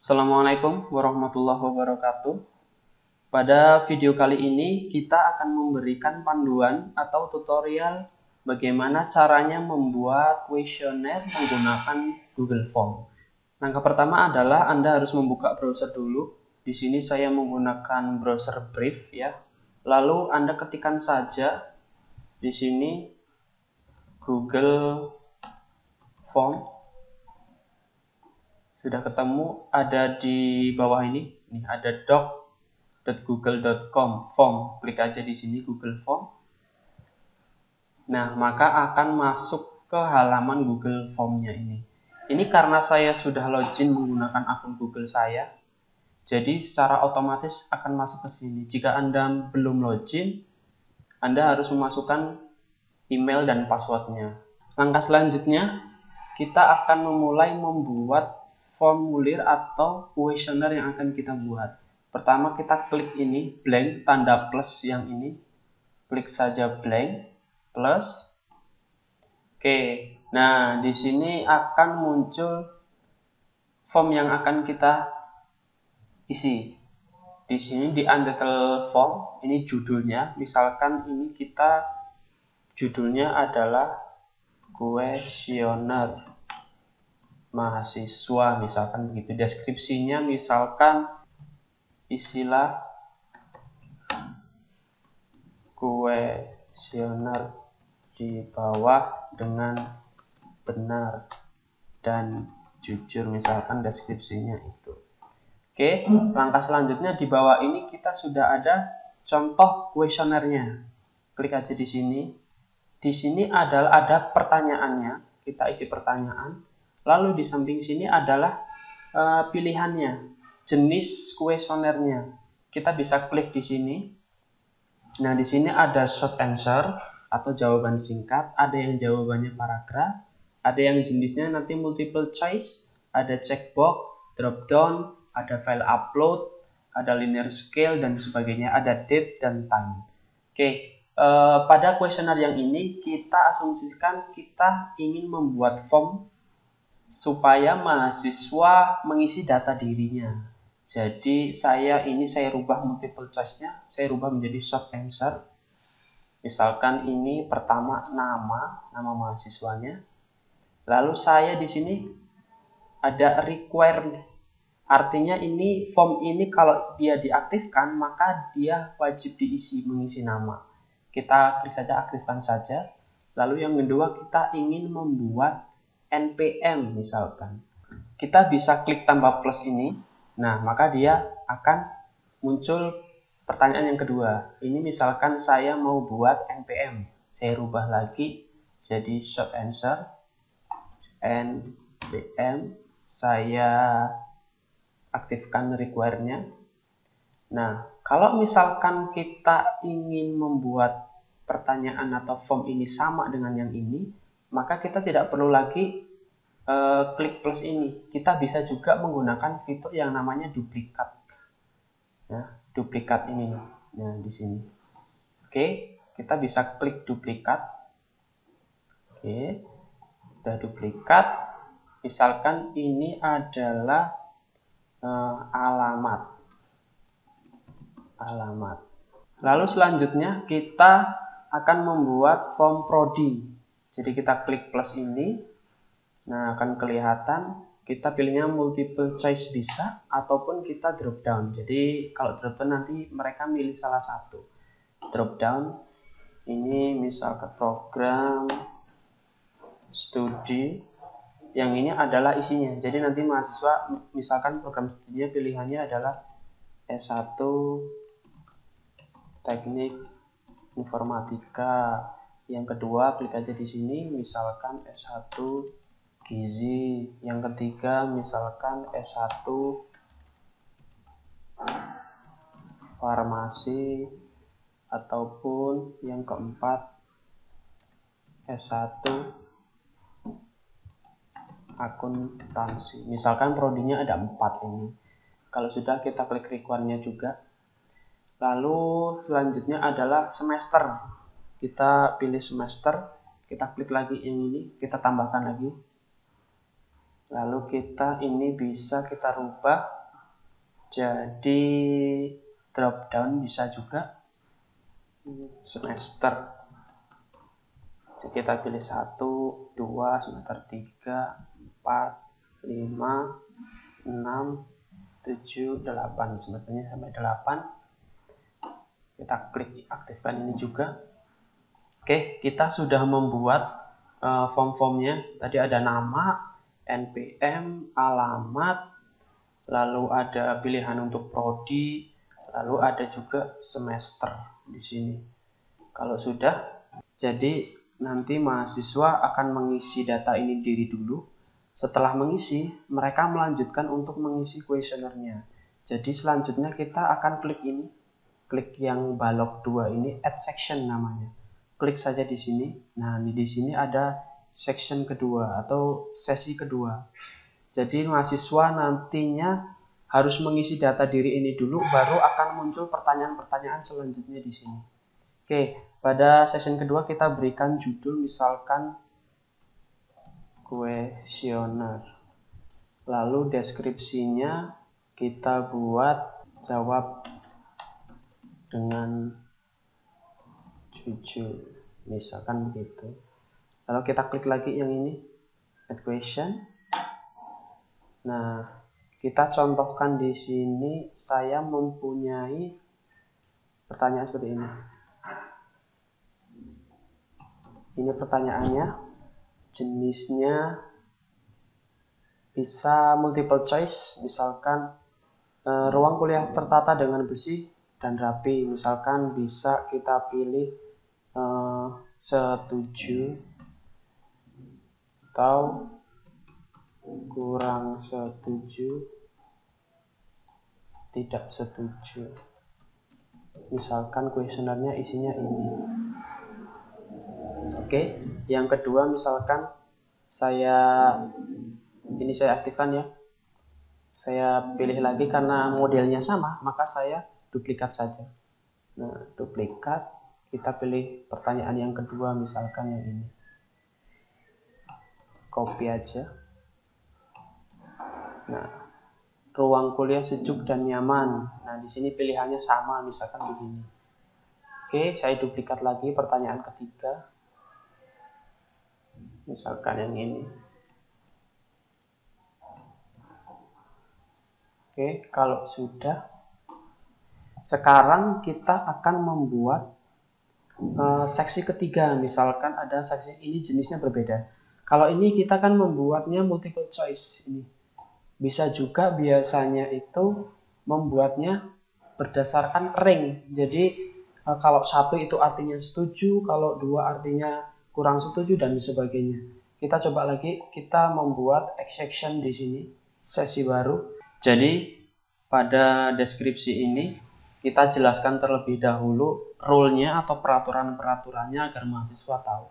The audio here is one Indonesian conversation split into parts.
Assalamualaikum warahmatullahi wabarakatuh. Pada video kali ini kita akan memberikan panduan atau tutorial bagaimana caranya membuat kuesioner menggunakan Google Form. Langkah pertama adalah Anda harus membuka browser dulu. Di sini saya menggunakan browser Brave ya. Lalu Anda ketikkan saja di sini Google Form. Sudah ketemu, ada di bawah ini ada doc.google.com form. Klik aja di sini Google Form. Nah, maka akan masuk ke halaman Google Form-nya ini. Ini karena saya sudah login menggunakan akun Google saya, jadi secara otomatis akan masuk ke sini. Jika Anda belum login, Anda harus memasukkan email dan passwordnya. Langkah selanjutnya, kita akan memulai membuat formulir atau kuesioner yang akan kita buat. Pertama kita klik ini, blank, tanda plus yang ini. Klik saja blank, plus. Oke, nah di sini akan muncul form yang akan kita isi. Di sini di untitled form, ini judulnya. Misalkan ini kita judulnya adalah kuesioner mahasiswa, misalkan begitu. Deskripsinya misalkan isilah kuesioner di bawah dengan benar dan jujur, misalkan deskripsinya itu. Oke, langkah selanjutnya di bawah ini kita sudah ada contoh kuesionernya. Klik aja di sini. Di sini ada pertanyaannya, kita isi pertanyaan. Lalu di samping sini adalah pilihannya, jenis kuesionernya. Kita bisa klik di sini. Nah, di sini ada short answer atau jawaban singkat, ada yang jawabannya paragraf, ada yang jenisnya nanti multiple choice, ada checkbox, drop down, ada file upload, ada linear scale dan sebagainya, ada date dan time. Oke, pada kuesioner yang ini kita asumsikan kita ingin membuat form supaya mahasiswa mengisi data dirinya. Jadi saya rubah multiple choice-nya, saya rubah menjadi short answer. Misalkan ini pertama nama mahasiswanya. Lalu saya di sini ada require, artinya ini form ini kalau dia diaktifkan maka dia wajib mengisi nama. Kita klik saja aktifkan saja. Lalu yang kedua kita ingin membuat NPM misalkan. Kita bisa klik tambah plus ini. Nah, maka dia akan muncul pertanyaan yang kedua. Ini misalkan saya mau buat NPM. Saya rubah lagi jadi short answer NPM. Saya aktifkan require-nya. Nah, kalau misalkan kita ingin membuat pertanyaan atau form ini sama dengan yang ini, maka kita tidak perlu lagi klik plus ini. Kita bisa juga menggunakan fitur yang namanya duplikat. Ya, duplikat ini. Nah, di sini. Oke, kita bisa klik duplikat. Oke, sudah duplikat. Misalkan ini adalah alamat. Lalu selanjutnya kita akan membuat form prodi. Jadi kita klik plus ini. Nah, akan kelihatan kita pilihnya multiple choice bisa ataupun kita drop down. Jadi kalau drop down nanti mereka milih salah satu. Drop down ini misalkan program studi, yang ini adalah isinya. Jadi nanti mahasiswa misalkan program studinya pilihannya adalah S1 Teknik Informatika. Yang kedua klik aja di sini misalkan S1 Gizi. Yang ketiga misalkan S1 Farmasi, ataupun yang keempat S1 Akuntansi. Misalkan prodinya ada 4 ini. Kalau sudah kita klik require-nya juga. Lalu selanjutnya adalah semester. Kita pilih semester, kita klik lagi yang ini, kita tambahkan lagi. Lalu kita ini bisa kita rubah Jadi drop down bisa juga semester. Jadi kita pilih 1, 2, semester 3, 4, 5, 6, 7, 8, semesternya sampai 8. Kita klik aktifkan ini juga. Oke, kita sudah membuat form-formnya. Tadi ada nama, NPM, alamat, lalu ada pilihan untuk prodi, lalu ada juga semester di sini. Kalau sudah, jadi nanti mahasiswa akan mengisi data ini dulu. Setelah mengisi, mereka melanjutkan untuk mengisi kuesionernya. Jadi selanjutnya kita akan klik ini, klik yang balok 2 ini, add section namanya. Klik saja di sini. Nah, di sini ada section kedua atau sesi kedua. Jadi mahasiswa nantinya harus mengisi data diri ini dulu, baru akan muncul pertanyaan-pertanyaan selanjutnya di sini. Oke, pada session kedua kita berikan judul misalkan kuesioner. Lalu deskripsinya kita buat jawab dengan jujur, misalkan begitu. Lalu kita klik lagi yang ini, add question. Nah, kita contohkan di sini saya mempunyai pertanyaan seperti ini. Ini pertanyaannya, jenisnya bisa multiple choice, misalkan ruang kuliah tertata dengan bersih dan rapi, misalkan bisa kita pilih setuju atau kurang setuju, tidak setuju. Misalkan kuesionernya isinya ini. Oke, yang kedua misalkan saya aktifkan ya. Saya pilih lagi karena modelnya sama, maka saya duplikat saja. Nah, duplikat, kita pilih pertanyaan yang kedua misalkan yang ini. Copy aja. Nah, ruang kuliah sejuk dan nyaman. Nah, di sini pilihannya sama, misalkan begini. Oke, saya duplikat lagi pertanyaan ketiga. Misalkan yang ini. Oke, kalau sudah, sekarang kita akan membuat seksi ketiga. Misalkan ada seksi ini jenisnya berbeda. Kalau ini kita kan membuatnya multiple choice. Ini bisa juga biasanya itu membuatnya berdasarkan ring. Jadi kalau 1 itu artinya setuju, kalau 2 artinya kurang setuju dan sebagainya. Kita coba lagi, kita membuat exception di sini, sesi baru. Jadi pada deskripsi ini kita jelaskan terlebih dahulu rule-nya atau peraturan-peraturannya agar mahasiswa tahu.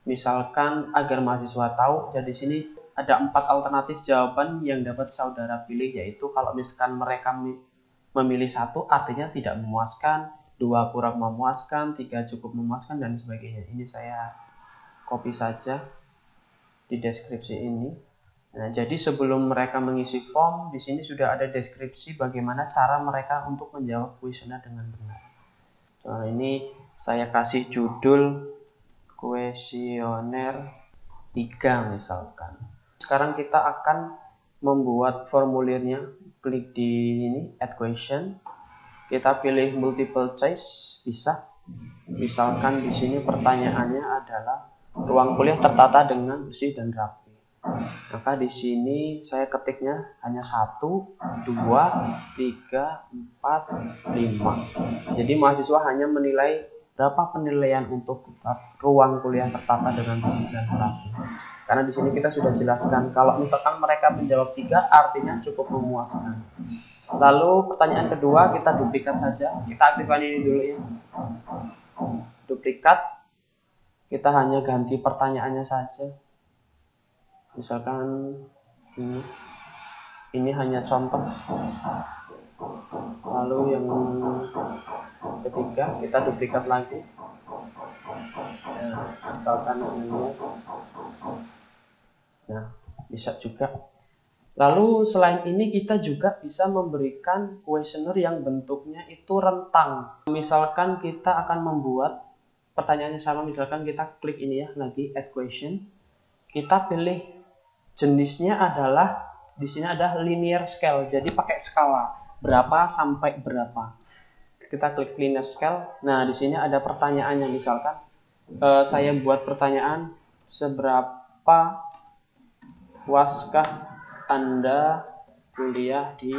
Misalkan agar mahasiswa tahu, jadi sini ada 4 alternatif jawaban yang dapat saudara pilih, yaitu kalau misalkan mereka memilih 1 artinya tidak memuaskan, 2 kurang memuaskan, 3 cukup memuaskan, dan sebagainya. Ini saya copy saja di deskripsi ini. Nah, jadi sebelum mereka mengisi form, di sini sudah ada deskripsi bagaimana cara mereka untuk menjawab kuesioner dengan benar. Nah, ini saya kasih judul kuesioner 3 misalkan. Sekarang kita akan membuat formulirnya. Klik di ini, add question. Kita pilih multiple choice, bisa. Misalkan di sini pertanyaannya adalah ruang kuliah tertata dengan bersih dan rapi. Maka di sini saya ketiknya hanya 1, 2, 3, 4, 5. Jadi mahasiswa hanya menilai berapa penilaian untuk ruang kuliah tertata dengan bersih dan rapi. Karena di sini kita sudah jelaskan kalau misalkan mereka menjawab 3 artinya cukup memuaskan. Lalu pertanyaan kedua kita duplikat saja. Kita aktifkan ini dulu ya. Duplikat. Kita hanya ganti pertanyaannya saja. Misalkan ini hanya contoh. Lalu yang ketiga kita duplikat lagi. Nah, misalkan ini. Nah, bisa juga. Lalu selain ini kita juga bisa memberikan kuesioner yang bentuknya itu rentang. Misalkan kita akan membuat pertanyaannya sama, misalkan kita klik ini ya, lagi add question. Kita pilih jenisnya adalah, di sini ada linear scale, jadi pakai skala berapa sampai berapa. Kita klik linear scale. Nah, di sini ada pertanyaannya, misalkan saya buat pertanyaan, seberapa puaskah Anda kuliah di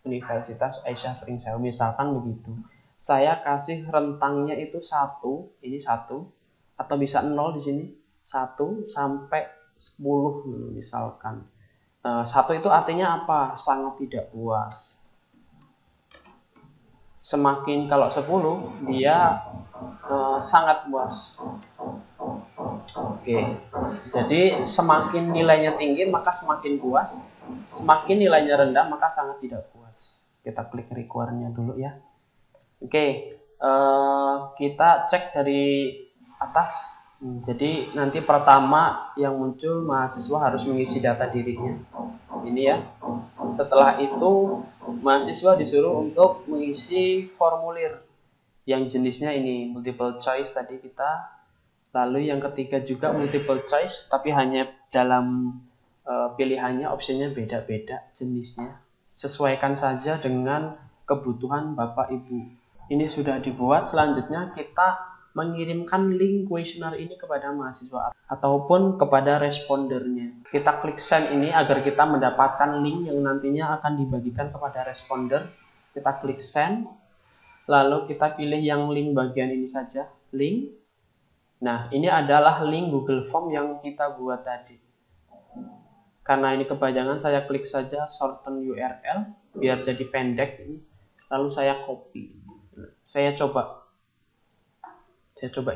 Universitas Aisyah Pringsewu, misalkan begitu. Saya kasih rentangnya itu 1, ini 1, atau bisa 0 di sini, 1 sampai 10 misalkan. 1 itu artinya apa? Sangat tidak puas. Semakin kalau 10 dia sangat puas. Oke, jadi semakin nilainya tinggi maka semakin puas, semakin nilainya rendah maka sangat tidak puas. Kita klik require-nya dulu ya. Oke, kita cek dari atas. Jadi nanti pertama yang muncul mahasiswa harus mengisi data dirinya. Ini ya. Setelah itu mahasiswa disuruh untuk mengisi formulir yang jenisnya ini multiple choice tadi kita. Lalu yang ketiga juga multiple choice, tapi hanya dalam pilihannya, opsinya beda-beda jenisnya. Sesuaikan saja dengan kebutuhan Bapak Ibu. Ini sudah dibuat, selanjutnya kita mengirimkan link kuesioner ini kepada mahasiswa ataupun kepada respondernya. Kita klik send ini agar kita mendapatkan link yang nantinya akan dibagikan kepada responder. Kita klik send, lalu kita pilih yang link bagian ini saja, link. Nah, ini adalah link Google Form yang kita buat tadi. Karena ini kepanjangan, saya klik saja shorten URL biar jadi pendek. Lalu saya copy. Saya coba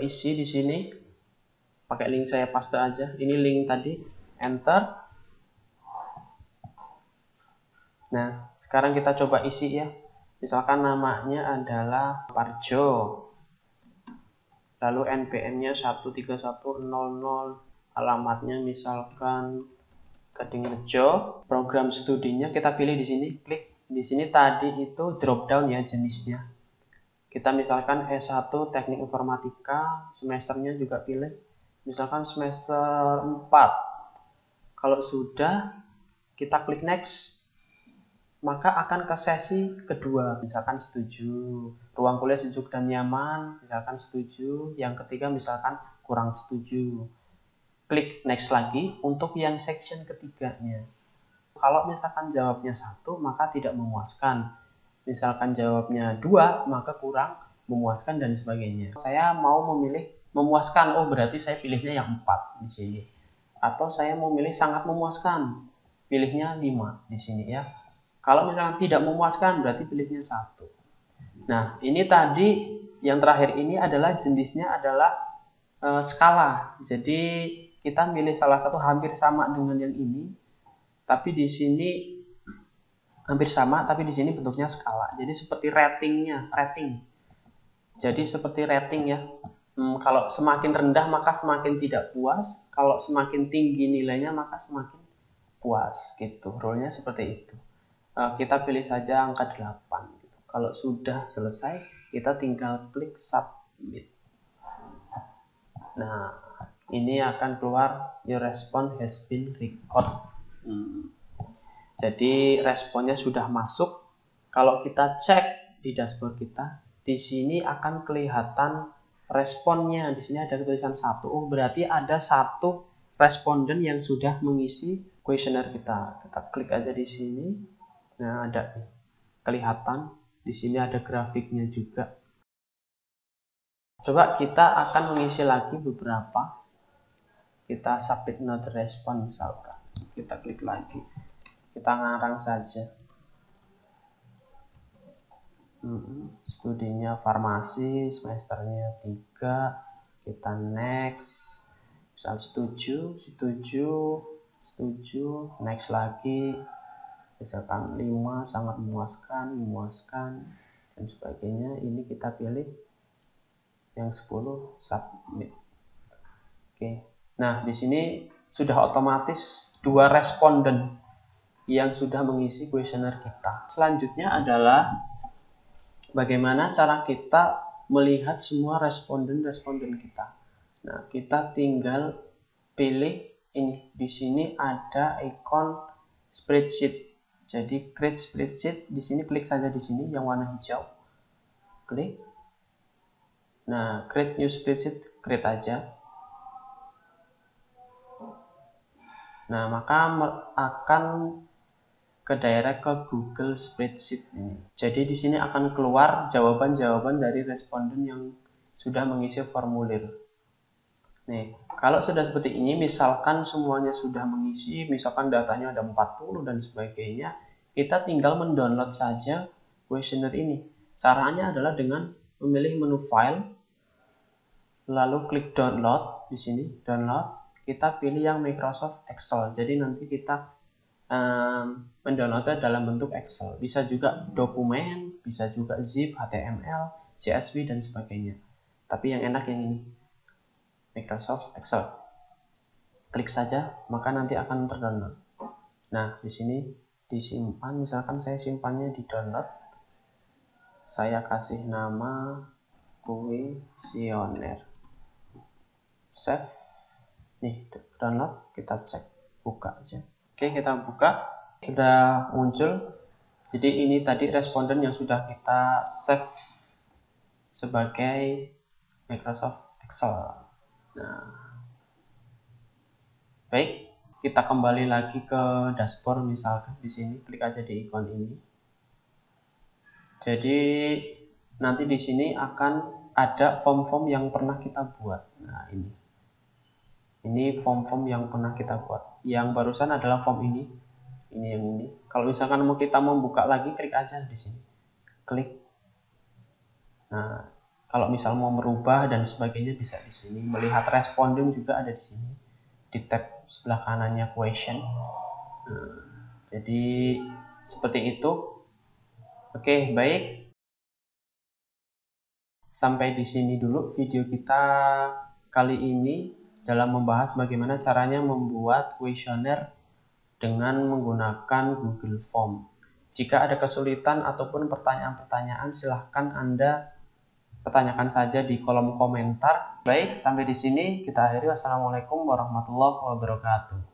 isi di sini. Pakai link saya paste aja. Ini link tadi. Enter. Nah, sekarang kita coba isi ya. Misalkan namanya adalah Parjo. Lalu NPM-nya 13100, alamatnya misalkan Kedingrejo. Program studinya kita pilih di sini, klik di sini tadi itu drop down ya jenisnya. Kita misalkan S1 Teknik Informatika, semesternya juga pilih misalkan semester 4. Kalau sudah, kita klik next. Maka akan ke sesi kedua, misalkan setuju, ruang kuliah sejuk dan nyaman, misalkan setuju, yang ketiga misalkan kurang setuju. Klik next lagi untuk yang section ketiganya. Kalau misalkan jawabnya 1, maka tidak memuaskan. Misalkan jawabnya 2, maka kurang memuaskan dan sebagainya. Saya mau memilih memuaskan, oh berarti saya pilihnya yang 4 di sini. Atau saya mau memilih sangat memuaskan, pilihnya 5 di sini ya. Kalau misalkan tidak memuaskan, berarti pilihnya 1. Nah, ini tadi yang terakhir ini adalah jenisnya adalah skala. Jadi kita milih salah satu hampir sama dengan yang ini, tapi di sini hampir sama, tapi di sini bentuknya skala. Jadi seperti rating. Jadi seperti rating ya. Kalau semakin rendah maka semakin tidak puas, kalau semakin tinggi nilainya maka semakin puas gitu. Rule-nya seperti itu. Kita pilih saja angka 8 gitu. Kalau sudah selesai kita tinggal klik submit. Nah, ini akan keluar your response has been record. Jadi responnya sudah masuk. Kalau kita cek di dashboard kita, di sini akan kelihatan responnya. Di sini ada tulisan 1. Oh, berarti ada 1 responden yang sudah mengisi kuesioner kita. Kita klik aja di sini. Nah, ada kelihatan di sini ada grafiknya juga. Coba kita akan mengisi lagi beberapa. Kita submit not response misalkan. Kita klik lagi. Kita ngarang saja. Studinya farmasi, semesternya 3. Kita next. Misal setuju, next lagi. Misalkan 5 sangat memuaskan dan sebagainya. Ini kita pilih yang 10 submit. Oke. Nah, di sini sudah otomatis 2 responden yang sudah mengisi kuesioner kita. Selanjutnya adalah bagaimana cara kita melihat semua responden-responden kita. Nah, kita tinggal pilih ini. Di sini ada ikon spreadsheet. Jadi create spreadsheet, di sini klik saja di sini yang warna hijau. Klik. Nah, create new spreadsheet, create aja. Nah, maka akan ke direct ke Google Spreadsheet ini. Jadi di sini akan keluar jawaban-jawaban dari responden yang sudah mengisi formulir. Nih, kalau sudah seperti ini, misalkan semuanya sudah mengisi, misalkan datanya ada 40 dan sebagainya, kita tinggal mendownload saja kuesioner ini. Caranya adalah dengan memilih menu file, lalu klik download di sini, download. Kita pilih yang Microsoft Excel. Jadi nanti kita mendownloadnya dalam bentuk Excel. Bisa juga dokumen, bisa juga zip, HTML, CSV dan sebagainya. Tapi yang enak yang ini, Microsoft Excel. Klik saja, maka nanti akan terdownload. Nah, di sini disimpan. Misalkan saya simpannya di download. Saya kasih nama kuesioner. Save. Nih, download, kita cek, buka aja. Oke, kita buka, sudah muncul. Jadi ini tadi responden yang sudah kita save sebagai Microsoft Excel. Nah, baik, kita kembali lagi ke dashboard. Misalkan di sini klik aja di ikon ini. Jadi nanti di sini akan ada form-form yang pernah kita buat. Nah, ini form-form yang pernah kita buat. Yang barusan adalah form ini. Ini yang ini. Kalau misalkan kita membuka lagi, klik aja di sini. Klik. Nah, kalau misal mau merubah dan sebagainya bisa di sini. Melihat responden juga ada di sini. Di tab sebelah kanannya question. Nah, jadi seperti itu. Oke, baik. Sampai di sini dulu video kita kali ini dalam membahas bagaimana caranya membuat kuesioner dengan menggunakan Google Form. Jika ada kesulitan ataupun pertanyaan-pertanyaan, silahkan Anda pertanyakan saja di kolom komentar. Baik, sampai di sini kita akhiri. Wassalamualaikum warahmatullahi wabarakatuh.